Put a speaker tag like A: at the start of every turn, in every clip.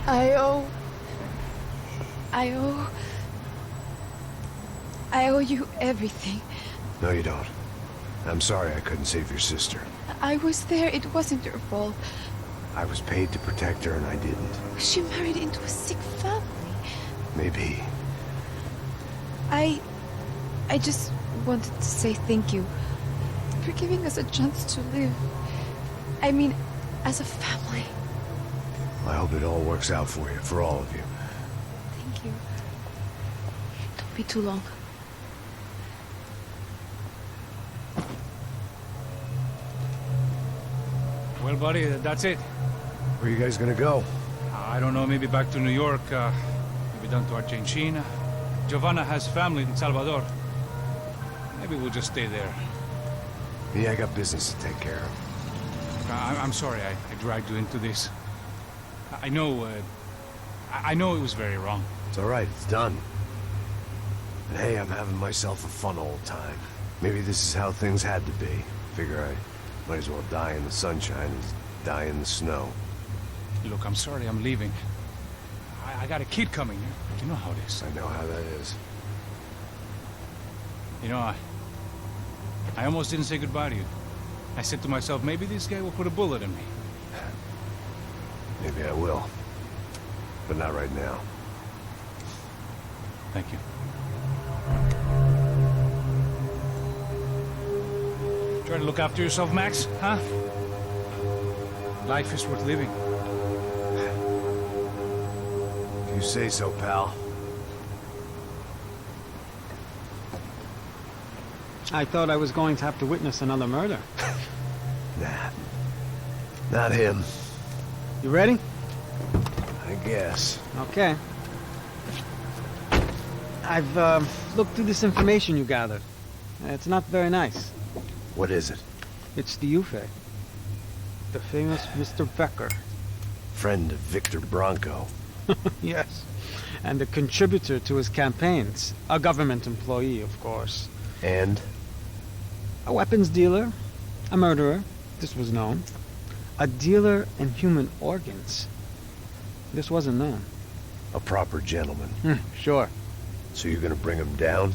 A: I owe... I owe... I owe you everything.
B: No, you don't. I'm sorry I couldn't save your sister.
A: I was there. It wasn't your fault.
B: I was paid to protect her and I didn't.
A: She married into a sick family.
B: Maybe.
A: I just wanted to say thank you for giving us a chance to live. I mean, as a family.
B: I hope it all works out for you, for all of you.
A: Thank you. Don't be too long.
C: Well, buddy, that's it.
B: Where are you guys gonna go?
C: I don't know, maybe back to New York, maybe down to Argentina. Giovanna has family in Salvador. Maybe we'll just stay there.
B: Me, I got business to take care of.
C: I'm sorry I dragged you into this. I know, I know it was very wrong.
B: It's all right, it's done. And hey, I'm having myself a fun old time. Maybe this is how things had to be. Figure I might as well die in the sunshine as die in the snow.
C: Look, I'm sorry I'm leaving. I got a kid coming. You know how it is.
B: I know how that is.
C: You know, I almost didn't say goodbye to you. I said to myself, maybe this guy will put a bullet in me.
B: Maybe I will. But not right now.
C: Thank you. Try to look after yourself, Max, huh? Life is worth living.
B: If you say so, pal.
D: I thought I was going to have to witness another murder.
B: Nah. Not him.
D: You ready?
B: I guess.
D: Okay. I've looked through this information you gathered. It's not very nice.
B: What is it?
D: It's the UFE. The famous Mr. Becker.
B: Friend of Victor Bronco.
D: Yes. And a contributor to his campaigns. A government employee, of course.
B: And?
D: A weapons dealer. A murderer. This was known. A dealer in human organs. This wasn't known.
B: A proper gentleman.
D: Sure.
B: So you're gonna bring him down?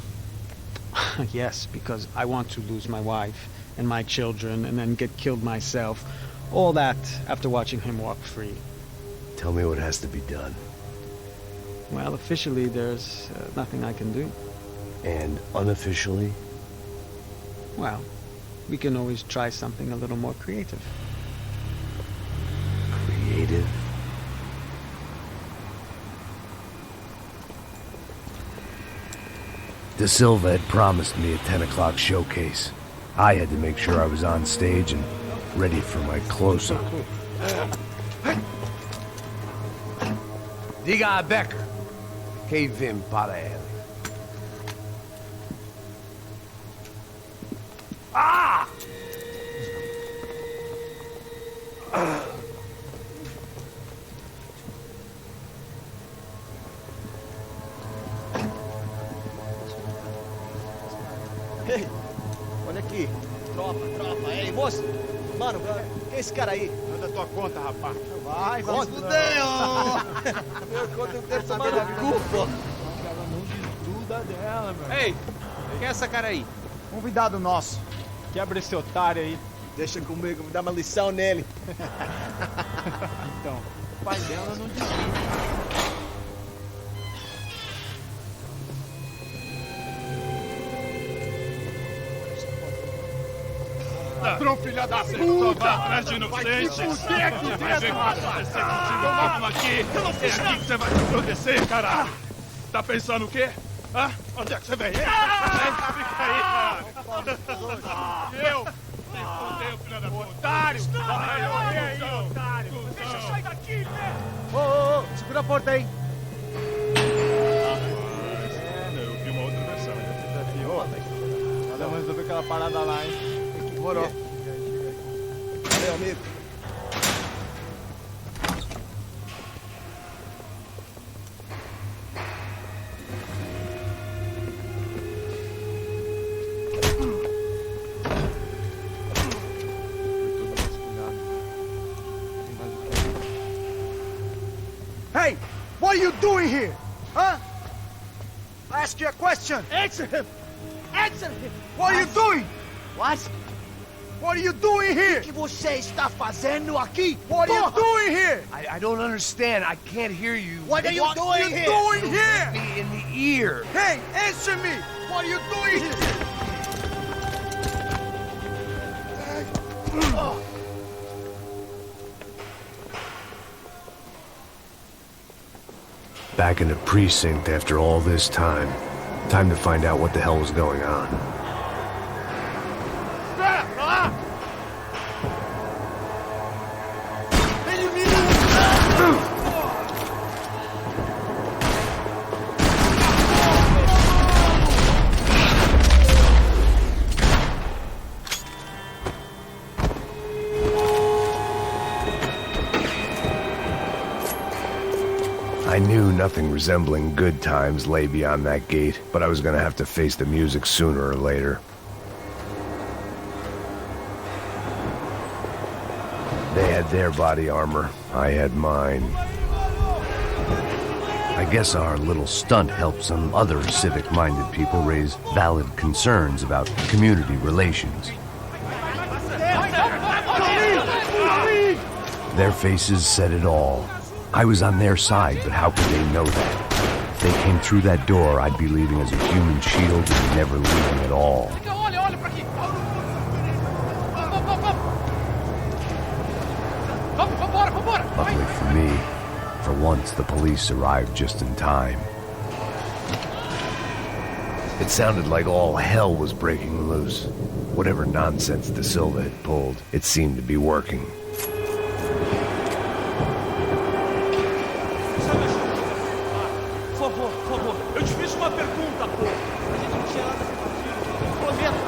D: Yes, because I want to lose my wife and my children and then get killed myself. All that after watching him walk free.
B: Tell me what has to be done.
D: Well, officially there's nothing I can do.
B: And unofficially?
D: Well, we can always try something a little more creative.
B: Creative? De Silva had promised me a 10 o'clock showcase. I had to make sure I was on stage and ready for my close-up. Diga a Becker. Que vim para ele. Ah!
E: Ei, olha aqui. Tropa. Ei, moço. Mano, quem é esse cara aí?
F: Manda tua conta, rapaz.
E: Vai se fuder, ó. Meu conta, eu quero tomar no cu, pô.
F: Ela não desgruda dela, meu.
E: Ei, quem é essa cara aí?
F: Convidado nosso. Quebra esse otário aí.
E: Deixa comigo, vou dar uma lição nele.
F: Então, o pai dela não desgruda. Ladrão, filha da puta! Vai atrás de inocente! Vai ver o que vai acontecer contigo! Vamos aqui! É aqui que você vai se proteger, cara! Tá pensando o quê? Hã? Onde é que você vem? Fica aí, cara! Eu? Se fodeu, filha da puta! Otário! Vai morrer aí, otário! Deixa eu sair daqui, né?
E: Ô, segura a porta aí.
F: Eu vi uma outra versão. Vamos resolver aquela parada lá, hein?
E: Demorou. Valeu, amigo. Hey, what are you doing here? Huh? I ask you a question. Answer him! Answer him! What are you doing? What? What are you doing here? O que você está fazendo aqui? What are you doing here?
B: I don't understand. I can't hear you.
E: What are you doing here? What are you doing here?
B: Me in the ear.
E: Hey, answer me! What are you doing here?
B: Back in the precinct after all this time. Time to find out what the hell was going on. I knew nothing resembling good times lay beyond that gate, but I was gonna have to face the music sooner or later. They had their body armor, I had mine. I guess our little stunt helped some other civic-minded people raise valid concerns about community relations. Their faces said it all. I was on their side, but how could they know that? If they came through that door, I'd be leaving as a human shield and never leaving at all. Luckily for me, for once the police arrived just in time. It sounded like all hell was breaking loose. Whatever nonsense De Silva had pulled, it seemed to be working.
F: Eu te fiz uma pergunta, pô. A gente não tinha nada a fazer. Prometo.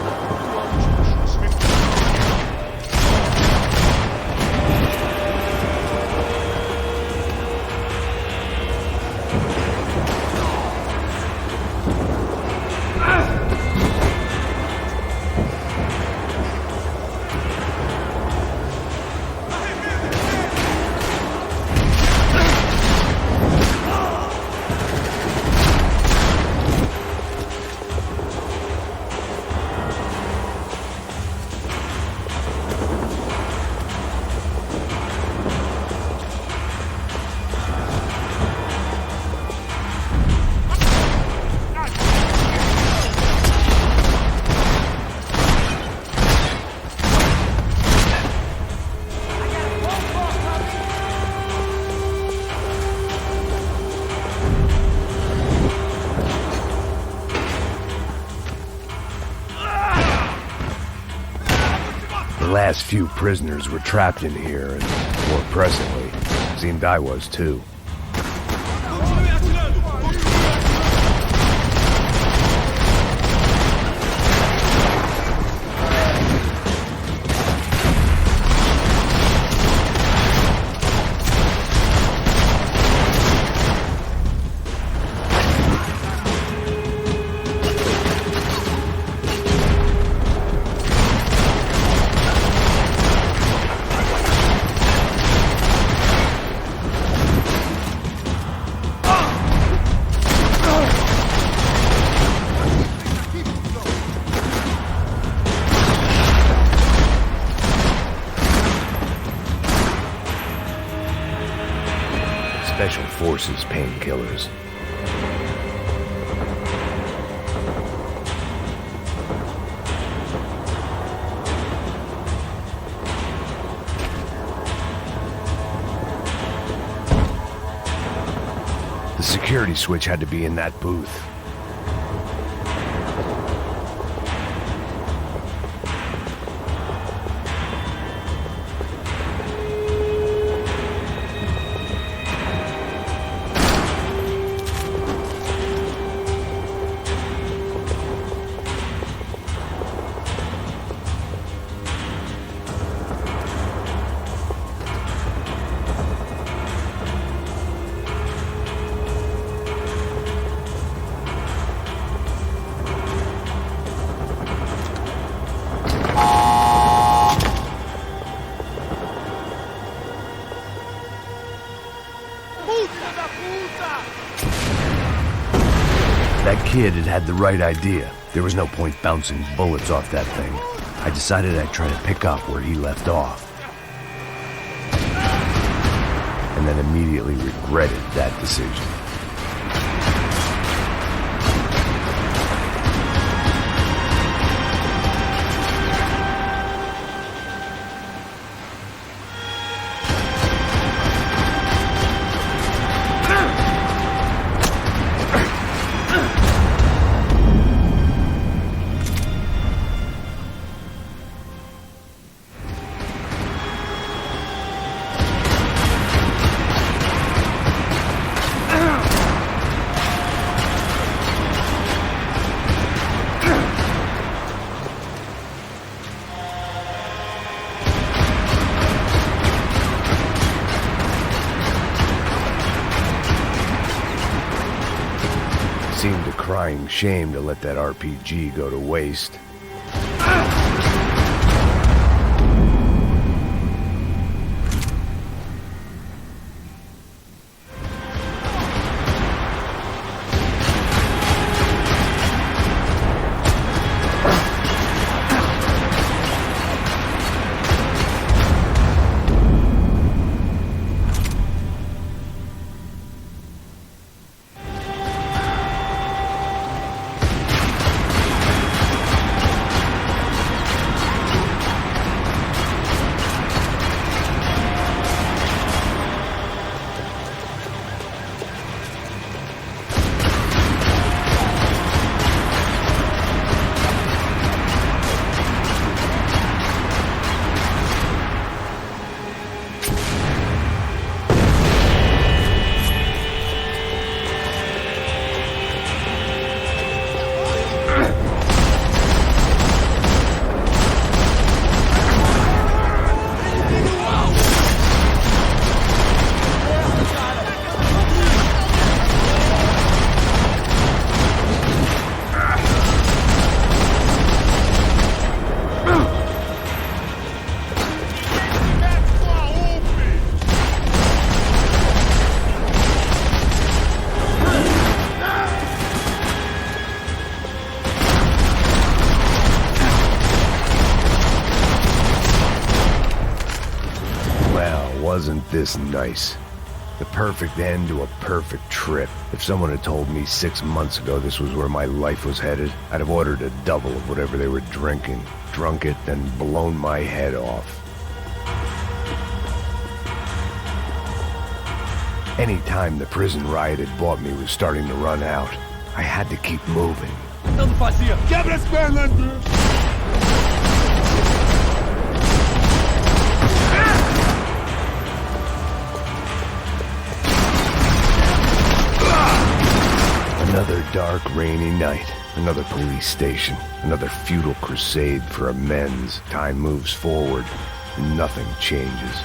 B: The last few prisoners were trapped in here, and more presently, seemed I was too. Special Forces painkillers. The security switch had to be in that booth. kid had had the right idea. There was no point bouncing bullets off that thing. I decided I'd try to pick up where he left off. And then immediately regretted that decision. Seemed a crying shame to let that RPG go to waste. Wasn't this nice? The perfect end to a perfect trip. If someone had told me 6 months ago this was where my life was headed, I'd have ordered a double of whatever they were drinking, drunk it, then blown my head off. Any time the prison riot had bought me was starting to run out. I had to keep moving.
F: Quebra as pernas!
B: Another dark, rainy night. Another police station. Another futile crusade for amends. Time moves forward, and nothing changes.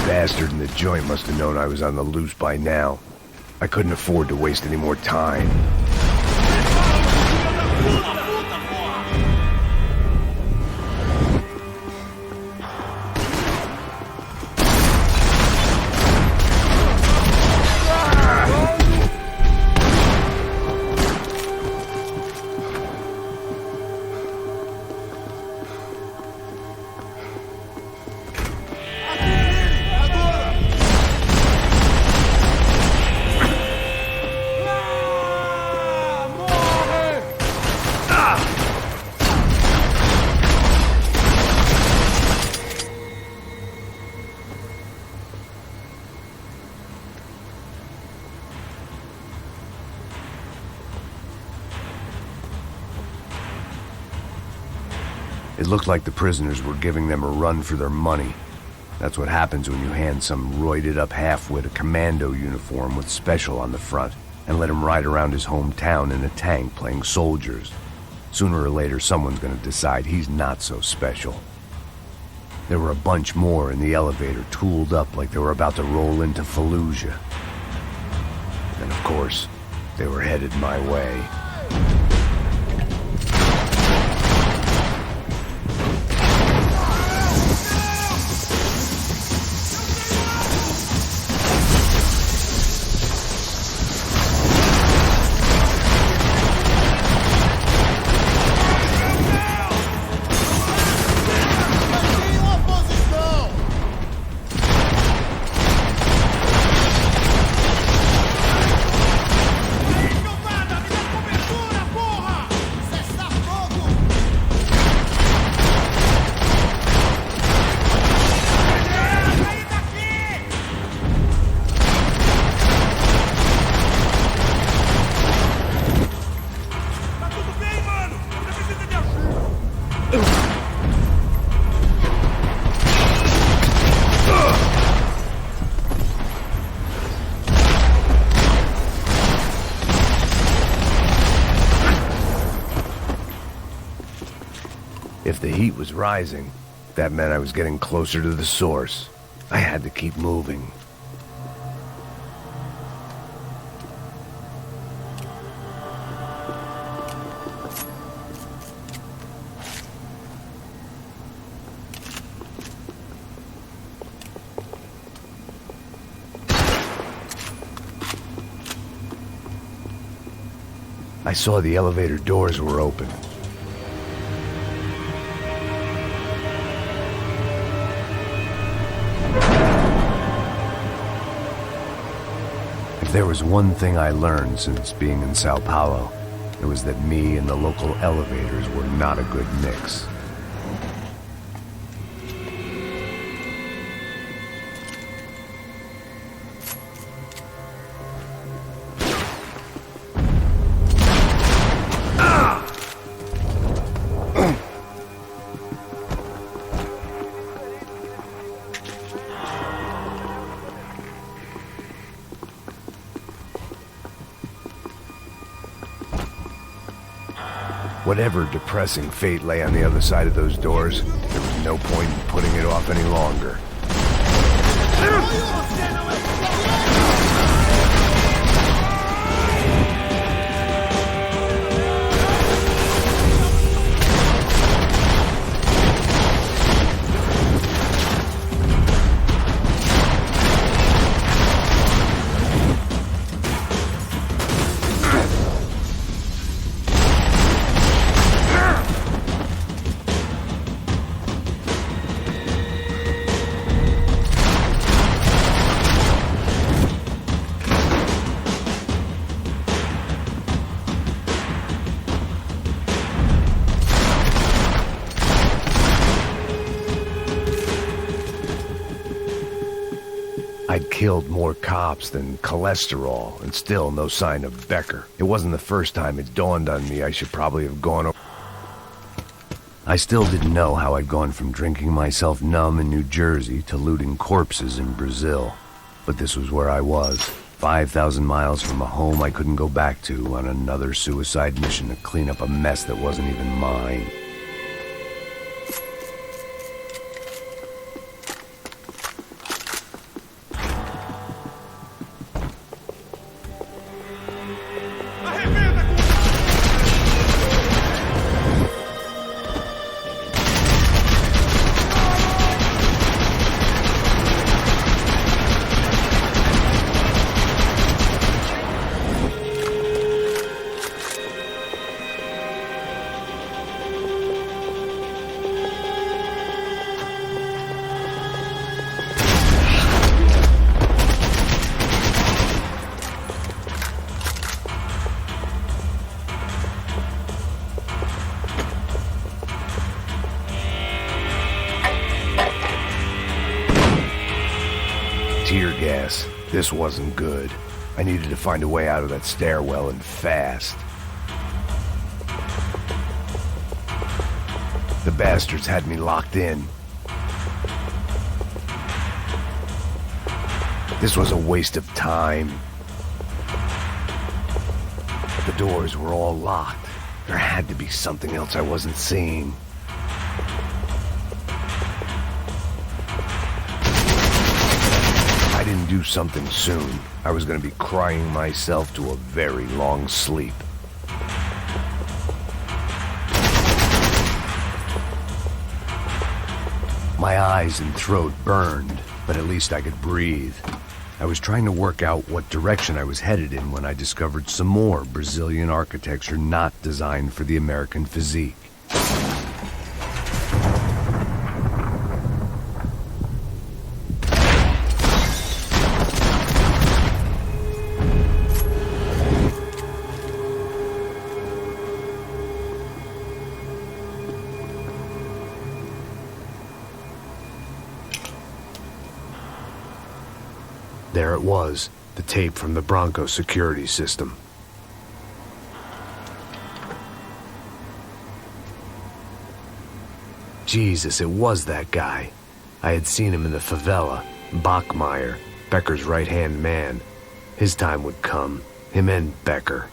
B: Bastard in the joint must have known I was on the loose by now. I couldn't afford to waste any more time. It looked like the prisoners were giving them a run for their money. That's what happens when you hand some roided-up halfwit a commando uniform with special on the front and let him ride around his hometown in a tank playing soldiers. Sooner or later, someone's gonna decide he's not so special. There were a bunch more in the elevator, tooled up like they were about to roll into Fallujah. And of course, they were headed my way. If the heat was rising, that meant I was getting closer to the source. I had to keep moving. I saw the elevator doors were open. If there was one thing I learned since being in Sao Paulo, it was that me and the local elevators were not a good mix. Whatever depressing fate lay on the other side of those doors, there was no point in putting it off any longer. I'd killed more cops than cholesterol, and still no sign of Becker. It wasn't the first time it dawned on me I should probably have gone over. I still didn't know how I'd gone from drinking myself numb in New Jersey to looting corpses in Brazil. But this was where I was, 5,000 miles from a home I couldn't go back to, on another suicide mission to clean up a mess that wasn't even mine. Tear gas. This wasn't good. I needed to find a way out of that stairwell, and fast. The bastards had me locked in. This was a waste of time. The doors were all locked. There had to be something else I wasn't seeing. If I didn't do something soon, I was going to be crying myself to a very long sleep. My eyes and throat burned, but at least I could breathe. I was trying to work out what direction I was headed in when I discovered some more Brazilian architecture not designed for the American physique. There it was, the tape from the Bronco security system. Jesus, it was that guy. I had seen him in the favela, Bachmeyer, Becker's right-hand man. His time would come, him and Becker.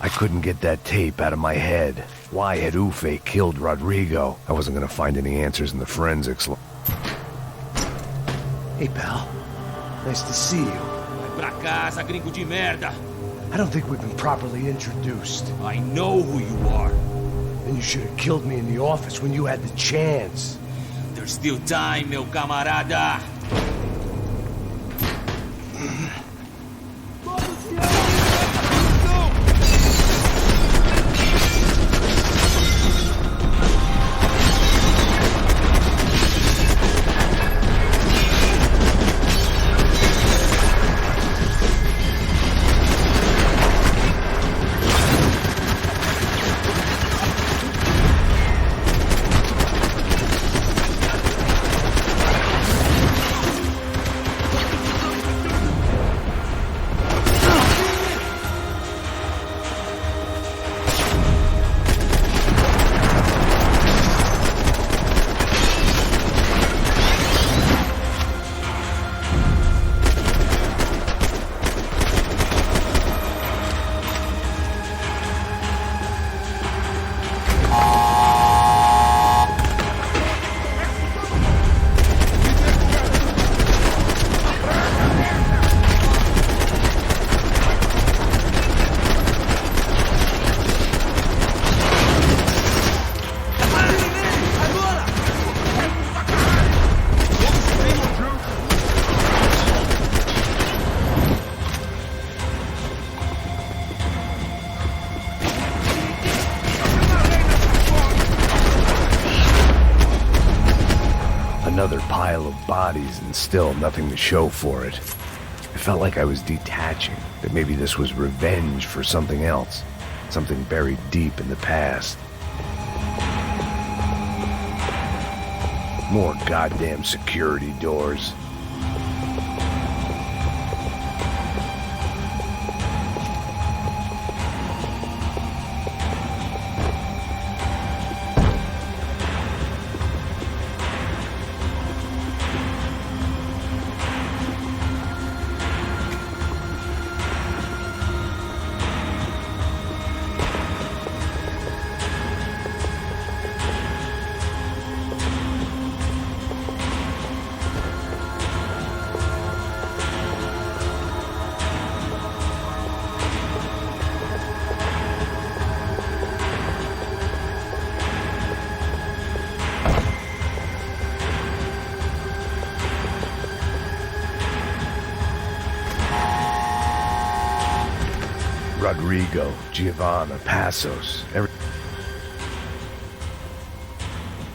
B: I couldn't get that tape out of my head. Why had Ufe killed Rodrigo? I wasn't gonna find any answers in the forensics.
G: Hey, pal. Nice to see you.
H: Vai pra casa, gringo de merda!
G: I don't think we've been properly introduced.
H: I know who you are.
G: And you should have killed me in the office when you had the chance.
H: There's still time, meu camarada!
B: Another pile of bodies and still nothing to show for it. It felt like I was detaching, that maybe this was revenge for something else, something buried deep in the past. More goddamn security doors. Rodrigo, Giovanna, Passos,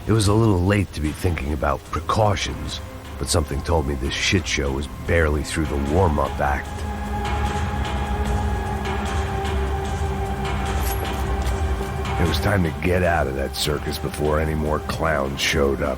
B: It was a little late to be thinking about precautions, but something told me this shit show was barely through the warm-up act. It was time to get out of that circus before any more clowns showed up.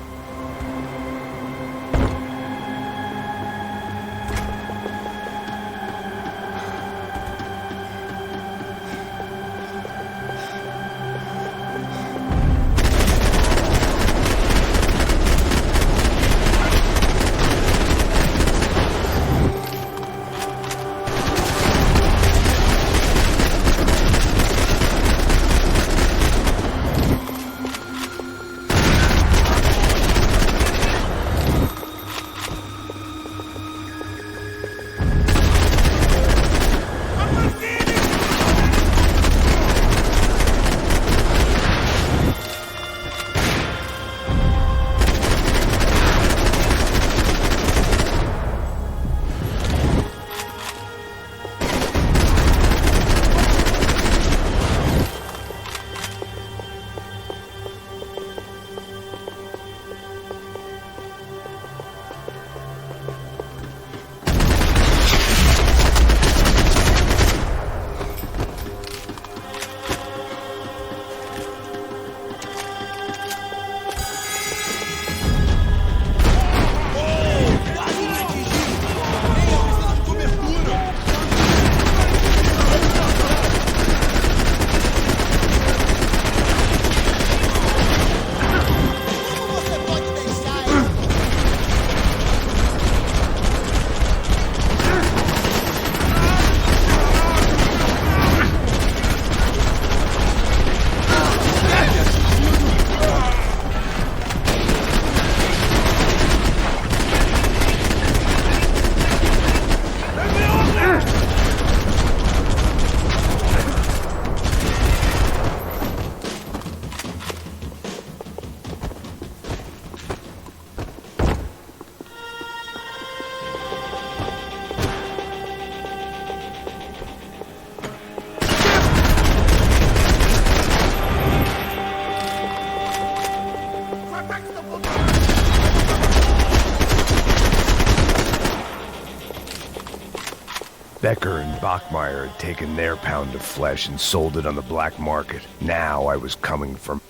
B: Becker and Bachmeyer had taken their pound of flesh and sold it on the black market. Now I was coming from...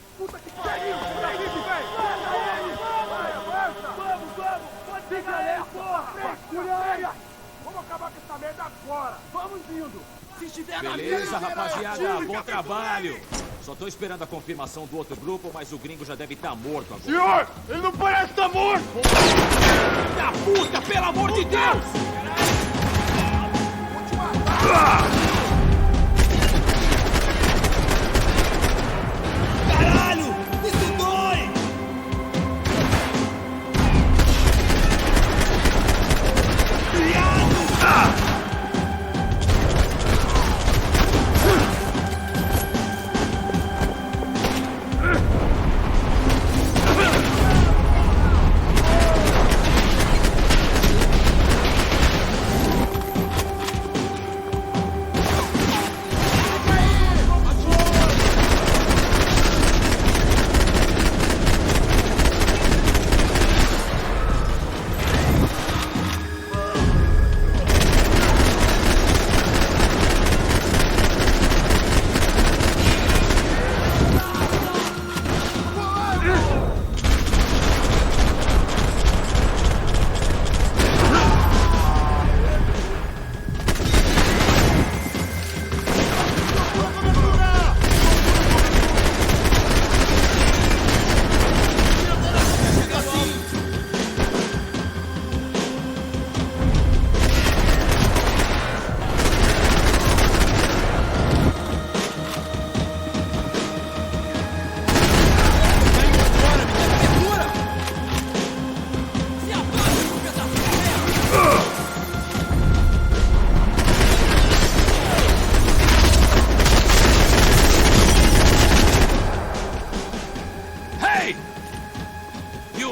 H: Beleza, rapaziada, bom trabalho. Só tô esperando a confirmação do outro grupo, mas o gringo já deve estar morto agora.
F: Senhor, ele não parece estar morto!
H: Da puta, pelo amor de Deus! Caralho! Isso dói!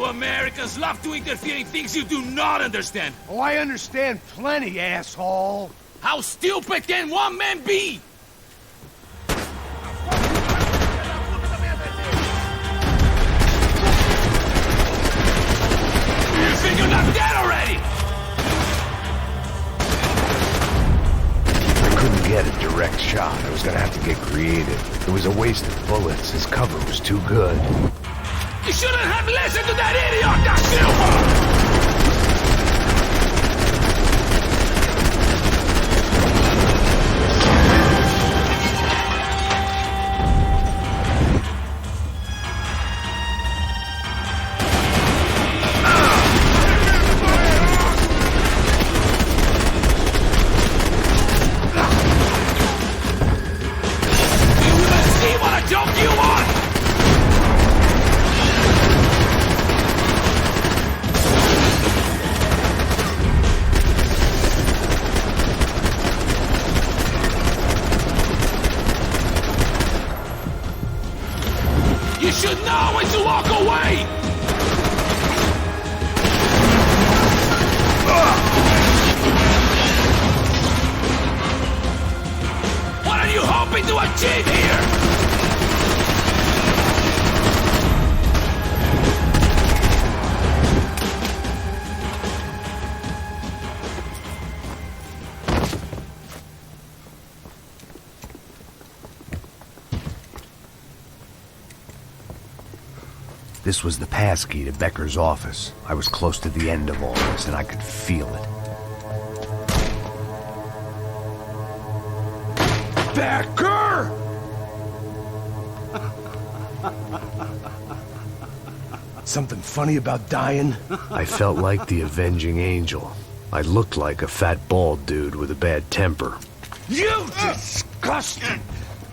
H: Americans love to interfere in things you do not understand.
G: Oh, I understand plenty, asshole.
H: How stupid can one man be?
B: get a direct shot. I was gonna have to get creative. It was a waste of bullets. His cover was too good.
H: You shouldn't have listened to that idiot, Da Silva! You should know when to walk away! What are you hoping to achieve here?
B: This was the passkey to Becker's office. I was close to the end of all this, and I could feel it.
G: Becker! Something funny about dying?
B: I felt like the avenging angel. I looked like a fat bald dude with a bad temper.
G: You disgusting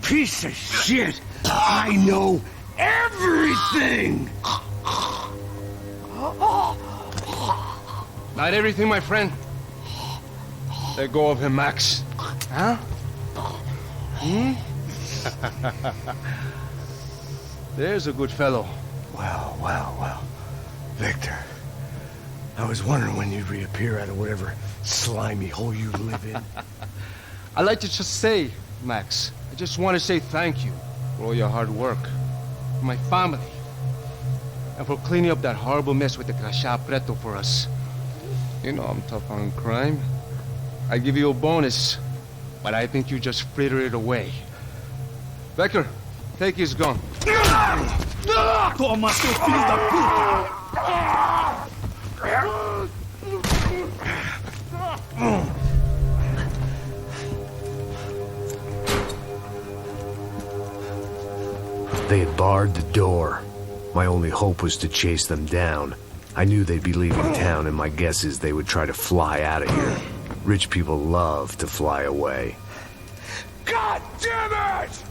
G: piece of shit! I know everything!
F: Not everything, my friend. Let go of him, Max. Huh? There's a good fellow.
G: Well. Victor, I was wondering when you'd reappear out of whatever slimy hole you live in.
F: I'd like to just say, Max, I just want to say thank you for all your hard work, for my family, and for cleaning up that horrible mess with the Crachá Preto for us. You know I'm tough on crime. I give you a bonus, but I think you just fritter it away. Becker, take his gun.
E: Toma, seu filho da puta!
B: They had barred the door. My only hope was to chase them down. I knew they'd be leaving town, and my guess is they would try to fly out of here. Rich people love to fly away.
G: God damn it!